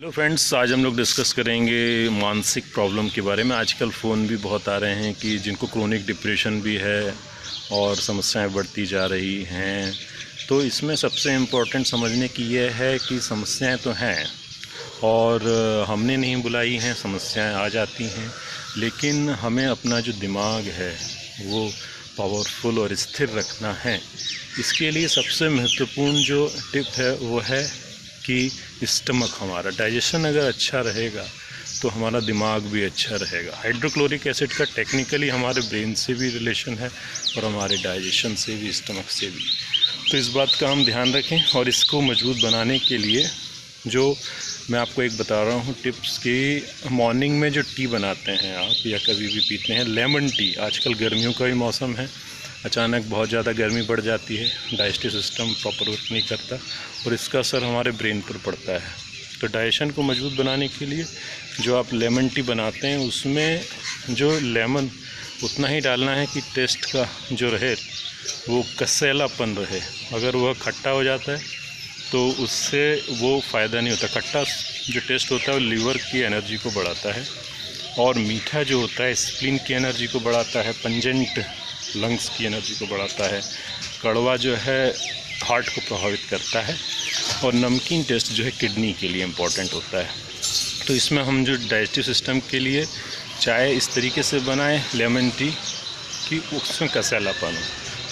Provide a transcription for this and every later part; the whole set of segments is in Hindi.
हेलो फ्रेंड्स, आज हम लोग डिस्कस करेंगे मानसिक प्रॉब्लम के बारे में। आजकल फ़ोन भी बहुत आ रहे हैं कि जिनको क्रोनिक डिप्रेशन भी है और समस्याएं बढ़ती जा रही हैं। तो इसमें सबसे इम्पोर्टेंट समझने की यह है कि समस्याएं तो हैं और हमने नहीं बुलाई हैं, समस्याएं आ जाती हैं, लेकिन हमें अपना जो दिमाग है वो पावरफुल और स्थिर रखना है। इसके लिए सबसे महत्वपूर्ण जो टिप है वो है कि स्टमक, हमारा डाइजेशन अगर अच्छा रहेगा तो हमारा दिमाग भी अच्छा रहेगा। हाइड्रोक्लोरिक एसिड का टेक्निकली हमारे ब्रेन से भी रिलेशन है और हमारे डाइजेशन से भी, स्टमक से भी। तो इस बात का हम ध्यान रखें और इसको मजबूत बनाने के लिए जो मैं आपको एक बता रहा हूँ टिप्स की, मॉर्निंग में जो टी बनाते हैं आप या कभी भी पीते हैं, लेमन टी। आजकल गर्मियों का भी मौसम है, अचानक बहुत ज़्यादा गर्मी बढ़ जाती है, डाइजेस्टिव सिस्टम प्रॉपर वर्क नहीं करता और इसका असर हमारे ब्रेन पर पड़ता है। तो डाइजेशन को मजबूत बनाने के लिए जो आप लेमन टी बनाते हैं उसमें जो लेमन उतना ही डालना है कि टेस्ट का जो रहे वो कसैलापन रहे। अगर वह खट्टा हो जाता है तो उससे वो फ़ायदा नहीं होता। खट्टा जो टेस्ट होता है वो लीवर की एनर्जी को बढ़ाता है और मीठा जो होता है स्प्लीन की एनर्जी को बढ़ाता है, पंजेंट लंग्स की एनर्जी को बढ़ाता है, कड़वा जो है हार्ट को प्रभावित करता है और नमकीन टेस्ट जो है किडनी के लिए इम्पॉर्टेंट होता है। तो इसमें हम जो डाइजेस्टिव सिस्टम के लिए चाय इस तरीके से बनाएं लेमन टी कि उसमें कसैलापन हो।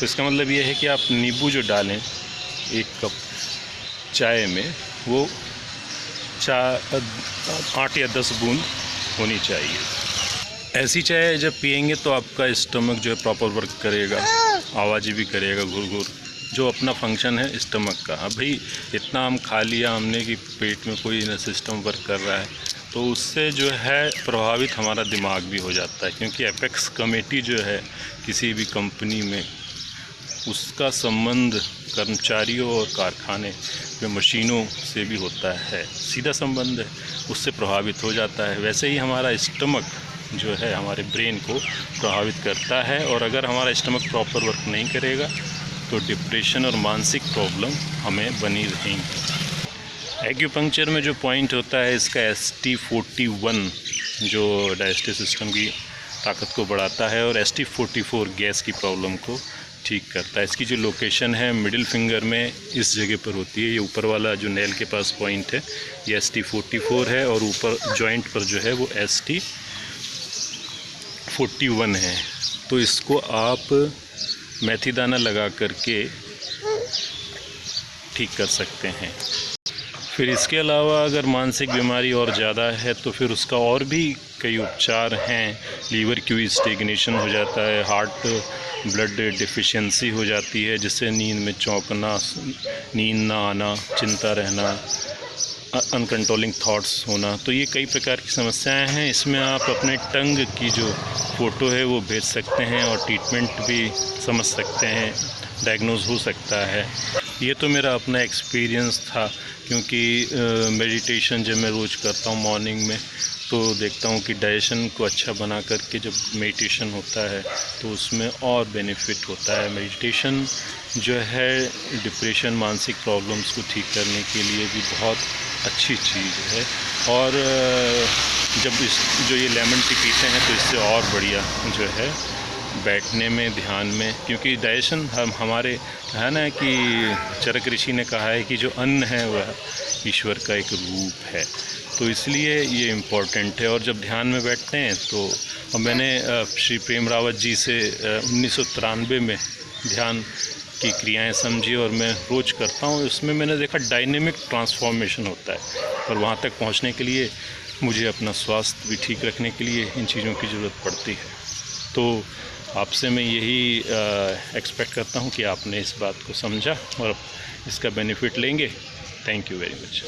तो इसका मतलब ये है कि आप नींबू जो डालें 1 कप चाय में, वो 8 या 10 बूंद होनी चाहिए। ऐसी चाय जब पिएंगे तो आपका स्टमक जो है प्रॉपर वर्क करेगा, आवाज़ भी करेगा घुर-घुर, जो अपना फंक्शन है स्टमक का। अब भाई इतना हम खा लिया हमने कि पेट में कोई ना सिस्टम वर्क कर रहा है, तो उससे जो है प्रभावित हमारा दिमाग भी हो जाता है। क्योंकि एपेक्स कमेटी जो है किसी भी कंपनी में, उसका संबंध कर्मचारियों और कारखाने में मशीनों से भी होता है, सीधा संबंध है, उससे प्रभावित हो जाता है। वैसे ही हमारा स्टमक जो है हमारे ब्रेन को प्रभावित करता है और अगर हमारा स्टमक प्रॉपर वर्क नहीं करेगा तो डिप्रेशन और मानसिक प्रॉब्लम हमें बनी रहेंगी। एक्यूपंक्चर में जो पॉइंट होता है इसका ST41 जो डाइजेस्टिव सिस्टम की ताकत को बढ़ाता है और ST44 गैस की प्रॉब्लम को ठीक करता है। इसकी जो लोकेशन है मिडिल फिंगर में इस जगह पर होती है। ये ऊपर वाला जो नेल के पास पॉइंट है ये ST44 है और ऊपर जॉइंट पर जो है वो ST41 है। तो इसको आप मेथी दाना लगा करके ठीक कर सकते हैं। फिर इसके अलावा अगर मानसिक बीमारी और ज़्यादा है तो फिर उसका और भी कई उपचार हैं। लीवर की स्टेगनेशन हो जाता है, हार्ट ब्लड डिफिशिएंसी हो जाती है जिससे नींद में चौंकना, नींद ना आना, चिंता रहना, अनकंट्रोलिंग थॉट्स होना। तो ये कई प्रकार की समस्याएं हैं। इसमें आप अपने टंग की जो फ़ोटो है वो भेज सकते हैं और ट्रीटमेंट भी समझ सकते हैं, डायग्नोज हो सकता है। ये तो मेरा अपना एक्सपीरियंस था, क्योंकि मेडिटेशन जब मैं रोज़ करता हूँ मॉर्निंग में तो देखता हूँ कि डाइजेशन को अच्छा बना करके जब मेडिटेशन होता है तो उसमें और बेनिफिट होता है। मेडिटेशन जो है डिप्रेशन, मानसिक प्रॉब्लम्स को ठीक करने के लिए भी बहुत अच्छी चीज़ है। और जब जो ये लेमन टी पीते हैं तो इससे और बढ़िया जो है बैठने में, ध्यान में, क्योंकि डाइजेशन हमारे है ना कि चरक ऋषि ने कहा है कि जो अन्न है वह ईश्वर का एक रूप है, तो इसलिए ये इम्पोर्टेंट है। और जब ध्यान में बैठते हैं तो मैंने श्री प्रेम रावत जी से 1993 में ध्यान की क्रियाएं समझी और मैं रोज़ करता हूँ। उसमें मैंने देखा डायनेमिक ट्रांसफॉर्मेशन होता है और वहाँ तक पहुँचने के लिए मुझे अपना स्वास्थ्य भी ठीक रखने के लिए इन चीज़ों की ज़रूरत पड़ती है। तो आपसे मैं यही एक्सपेक्ट करता हूँ कि आपने इस बात को समझा और इसका बेनिफिट लेंगे। Thank you very much.